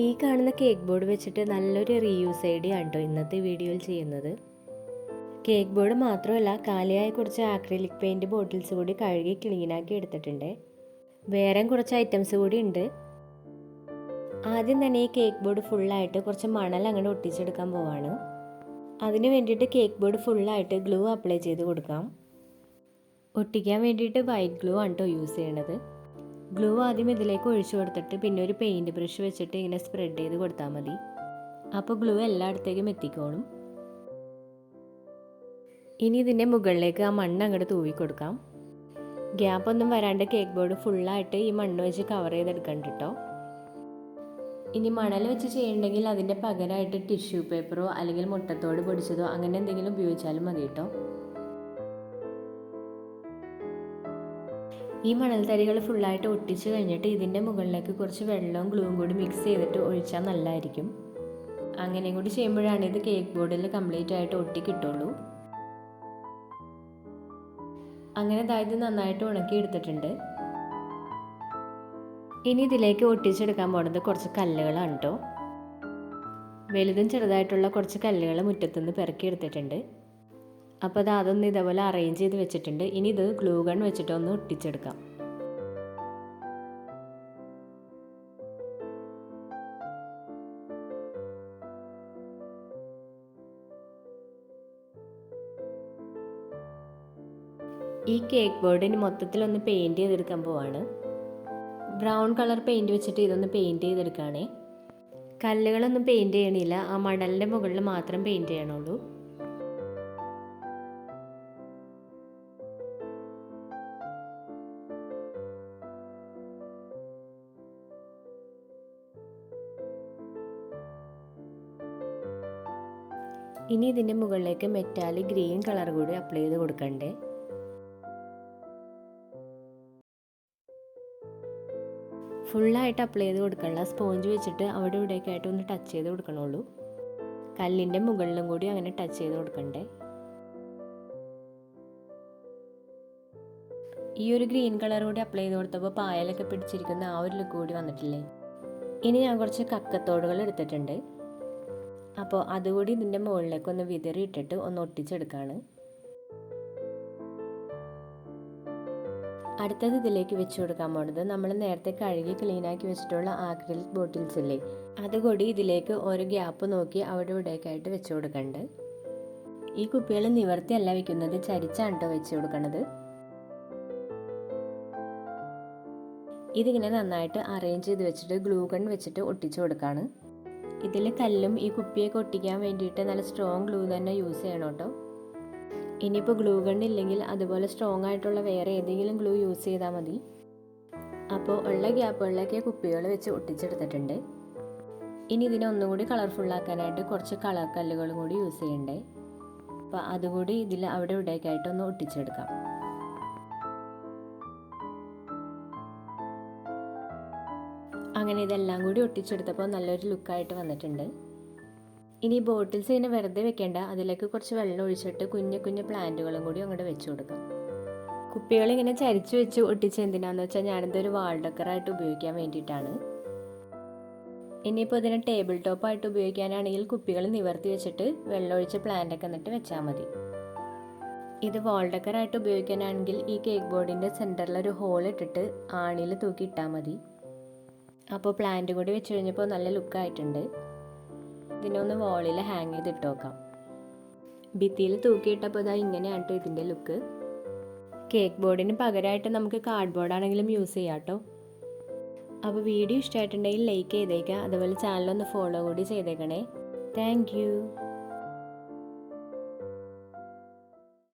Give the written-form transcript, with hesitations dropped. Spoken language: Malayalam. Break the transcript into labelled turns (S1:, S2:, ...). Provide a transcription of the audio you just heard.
S1: ഈ കാണുന്ന കേക്ക് ബോർഡ് വെച്ചിട്ട് നല്ലൊരു റീയൂസ് ഐഡിയ ആണ് കേട്ടോ ഇന്നത്തെ വീഡിയോയിൽ ചെയ്യുന്നത്. കേക്ക് ബോർഡ് മാത്രമല്ല, കാലിയായ കുറച്ച് ആക്രിലിക് പെയിൻറ്റ് ബോട്ടിൽസ് കൂടി കഴുകി ക്ലീനാക്കി എടുത്തിട്ടുണ്ട്. വേറെ കുറച്ച് ഐറ്റംസ് കൂടി ഉണ്ട്. ആദ്യം തന്നെ ഈ കേക്ക് ബോർഡ് ഫുള്ളായിട്ട് കുറച്ച് മണൽ അങ്ങോട്ട് ഒട്ടിച്ചെടുക്കാൻ പോവാണ്. അതിന് വേണ്ടിയിട്ട് കേക്ക് ബോർഡ് ഫുള്ളായിട്ട് ഗ്ലൂ അപ്ലൈ ചെയ്ത് കൊടുക്കാം. ഒട്ടിക്കാൻ വേണ്ടിയിട്ട് വൈറ്റ് ഗ്ലൂ ആണ് കേട്ടോ യൂസ് ചെയ്യണത്. ഗ്ലൂ ആദ്യം ഇതിലേക്ക് ഒഴിച്ചു കൊടുത്തിട്ട് പിന്നെ ഒരു പെയിൻറ്റ് ബ്രഷ് വെച്ചിട്ട് ഇങ്ങനെ സ്പ്രെഡ് ചെയ്ത് കൊടുത്താൽ മതി. അപ്പോൾ ഗ്ലൂ എല്ലായിടത്തേക്കും എത്തിക്കോളും. ഇനി ഇതിൻ്റെ മുകളിലേക്ക് ആ മണ്ണ് അങ്ങോട്ട് തൂവി കൊടുക്കാം. ഗ്യാപ്പൊന്നും വരാണ്ട് കേക്ക് ബോർഡ് ഫുള്ളായിട്ട് ഈ മണ്ണ് വെച്ച് കവർ ചെയ്തെടുക്കണ്ട കേട്ടോ. ഇനി മണൽ വെച്ച് ചെയ്യണമെങ്കിൽ അതിൻ്റെ പകരമായിട്ട് ടിഷ്യൂ പേപ്പറോ അല്ലെങ്കിൽ മുട്ടത്തോട് പൊടിച്ചതോ അങ്ങനെ എന്തെങ്കിലും ഉപയോഗിച്ചാലും മതി കേട്ടോ. ഈ മണൽത്തരികൾ ഫുള്ളായിട്ട് ഒട്ടിച്ച് കഴിഞ്ഞിട്ട് ഇതിൻ്റെ മുകളിലേക്ക് കുറച്ച് വെള്ളവും ഗ്ലൂവും കൂടി മിക്സ് ചെയ്തിട്ട് ഒഴിച്ചാൽ നല്ലതായിരിക്കും. അങ്ങനെയും കൂടി ചെയ്യുമ്പോഴാണ് ഇത് കേക്ക് ബോർഡിൽ കംപ്ലീറ്റ് ആയിട്ട് ഒട്ടി കിട്ടുള്ളൂ. അങ്ങനെ ഇത് നന്നായിട്ട് ഉണക്കി എടുത്തിട്ടുണ്ട്. ഇനി ഇതിലേക്ക് ഒട്ടിച്ചെടുക്കാൻ പോകുന്നത് കുറച്ച് കല്ലുകളാണ് കേട്ടോ. വലുതും ചെറുതായിട്ടുള്ള കുറച്ച് കല്ലുകൾ മുറ്റത്തുനിന്ന് പെറുക്കി എടുത്തിട്ടുണ്ട്. അപ്പോൾ അതൊന്ന് ഇതേപോലെ അറേഞ്ച് ചെയ്ത് വെച്ചിട്ടുണ്ട്. ഇനി ഇത് ഗ്ലൂ ഗൺ വെച്ചിട്ടൊന്ന് ഒട്ടിച്ചെടുക്കാം. ഈ കേക്ക് ബോർഡിന് മൊത്തത്തിലൊന്ന് പെയിൻറ്റ് ചെയ്തെടുക്കാൻ പോവാണ്. ബ്രൗൺ കളർ പെയിൻറ്റ് വെച്ചിട്ട് ഇതൊന്ന് പെയിൻറ്റ് ചെയ്തെടുക്കുകയാണേ. കല്ലുകളൊന്നും പെയിൻറ്റ് ചെയ്യണില്ല, ആ മണലിൻ്റെ മുകളിൽ മാത്രം പെയിൻറ്റ് ചെയ്യണുള്ളൂ. ഇനി ഇതിൻ്റെ മുകളിലേക്ക് മെറ്റാലിക് ഗ്രീൻ കളർ കൂടി അപ്ലൈ ചെയ്ത് കൊടുക്കണ്ടേ. ഫുള്ളായിട്ട് അപ്ലൈ ചെയ്ത് കൊടുക്കണ്ട, സ്പോഞ്ച് വെച്ചിട്ട് അവിടെ ഇവിടെയൊക്കെ ആയിട്ട് ഒന്ന് ടച്ച് ചെയ്ത് കൊടുക്കണുള്ളൂ. കല്ലിൻ്റെ മുകളിലും കൂടി അങ്ങനെ ടച്ച് ചെയ്ത് കൊടുക്കണ്ടേ. ഈ ഒരു ഗ്രീൻ കളർ കൂടി അപ്ലൈ ചെയ്ത് കൊടുത്തപ്പോൾ പായലൊക്കെ പിടിച്ചിരിക്കുന്ന ആ ഒരു ലുക്ക് കൂടി വന്നിട്ടില്ലേ. ഇനി ഞാൻ കുറച്ച് കക്കത്തോടുകൾ എടുത്തിട്ടുണ്ട്. അപ്പോൾ അതുകൂടി ഇതിൻ്റെ മുകളിലേക്ക് ഒന്ന് വിതറി ഇട്ടിട്ട് ഒന്ന് ഒട്ടിച്ചെടുക്കുകയാണ്. അടുത്തത് ഇതിലേക്ക് വെച്ച് കൊടുക്കാൻ പോകുന്നത് നമ്മൾ നേരത്തെ കഴുകി ക്ലീനാക്കി വെച്ചിട്ടുള്ള ആക്രിലിക് ബോട്ടിൽസ് ഇല്ലേ, അതുകൂടി ഇതിലേക്ക് ഒരു ഗ്യാപ്പ് നോക്കി അവിടെ ഇവിടെയൊക്കെ ആയിട്ട് വെച്ച് കൊടുക്കണ്ട്. ഈ കുപ്പികൾ നിവർത്തിയല്ല വെക്കുന്നത്, ചരിച്ചാണ് കേട്ടോ വെച്ച് കൊടുക്കണത്. ഇതിങ്ങനെ നന്നായിട്ട് അറേഞ്ച് ചെയ്ത് വെച്ചിട്ട് ഗ്ലൂ ഗൺ വെച്ചിട്ട് ഒട്ടിച്ചു കൊടുക്കുകയാണ്. ഇതിൽ കല്ലും ഈ കുപ്പിയൊക്കെ ഒട്ടിക്കാൻ വേണ്ടിയിട്ട് നല്ല സ്ട്രോങ് ഗ്ലൂ തന്നെ യൂസ് ചെയ്യണം കേട്ടോ. ഇനിയിപ്പോൾ ഗ്ലൂ ഗൺ ഇല്ലെങ്കിൽ അതുപോലെ സ്ട്രോങ് ആയിട്ടുള്ള വേറെ ഏതെങ്കിലും ഗ്ലൂ യൂസ് ചെയ്താൽ മതി. അപ്പോൾ ഉള്ള ഗ്യാപ്പുകളിലൊക്കെ കുപ്പികൾ വെച്ച് ഒട്ടിച്ചെടുത്തിട്ടുണ്ട്. ഇനി ഇതിനെ ഒന്നും കൂടി കളർഫുള്ളാക്കാനായിട്ട് കുറച്ച് കളർ കല്ലുകളും കൂടി യൂസ് ചെയ്യണ്ടേ. അപ്പോൾ അതുകൂടി ഇതിൽ അവിടെ ഇവിടെയൊക്കെ ആയിട്ട് ഒന്ന് ഒട്ടിച്ചെടുക്കാം. അങ്ങനെ ഇതെല്ലാം കൂടി ഒട്ടിച്ചെടുത്തപ്പോൾ നല്ലൊരു ലുക്കായിട്ട് വന്നിട്ടുണ്ട്. ഇനി ബോട്ടിൽസ് ഇങ്ങനെ വെറുതെ വെക്കേണ്ട, അതിലേക്ക് കുറച്ച് വെള്ളം ഒഴിച്ചിട്ട് കുഞ്ഞു കുഞ്ഞു പ്ലാന്റുകളും കൂടി അങ്ങോട്ട് വെച്ച് കൊടുക്കാം. കുപ്പികളിങ്ങനെ ചരിച്ച് വെച്ച് ഒട്ടിച്ച് എന്തിനാന്ന് വെച്ചാൽ ഞാനിതൊരു വാൾ ഡെക്കറായിട്ട് ഉപയോഗിക്കാൻ വേണ്ടിയിട്ടാണ്. ഇനിയിപ്പോൾ ഇതിനെ ടേബിൾ ടോപ്പായിട്ട് ഉപയോഗിക്കാനാണെങ്കിൽ കുപ്പികൾ നിവർത്തി വെച്ചിട്ട് വെള്ളം ഒഴിച്ച് പ്ലാന്റൊക്കെ എന്നിട്ട് വെച്ചാൽ മതി. ഇത് വാൾ ഡെക്കറായിട്ട് ഉപയോഗിക്കാനാണെങ്കിൽ ഈ കേക്ക് ബോർഡിൻ്റെ സെൻറ്ററിലൊരു ഹോൾ ഇട്ടിട്ട് ആണിയിൽ തൂക്കി ഇട്ടാൽ മതി. അപ്പോൾ പ്ലാന്റ് കൂടി വെച്ച് കഴിഞ്ഞപ്പോൾ നല്ല ലുക്കായിട്ടുണ്ട്. ഇതിനൊന്ന് വാളിൽ ഹാങ് ചെയ്തിട്ട് നോക്കാം. ഭിത്തിയിൽ തൂക്കിയിട്ടപ്പോൾ ഇങ്ങനെയാണ് കേട്ടോ ഇതിൻ്റെ ലുക്ക്. കേക്ക് ബോർഡിന് പകരമായിട്ട് നമുക്ക് കാർഡ് ബോർഡാണെങ്കിലും യൂസ് ചെയ്യാം കേട്ടോ. അപ്പോൾ വീഡിയോ ഇഷ്ടമായിട്ടുണ്ടെങ്കിൽ ലൈക്ക് ചെയ്തേക്കാം, അതുപോലെ ചാനലൊന്ന് ഫോളോ കൂടി ചെയ്തേക്കണേ. Thank you.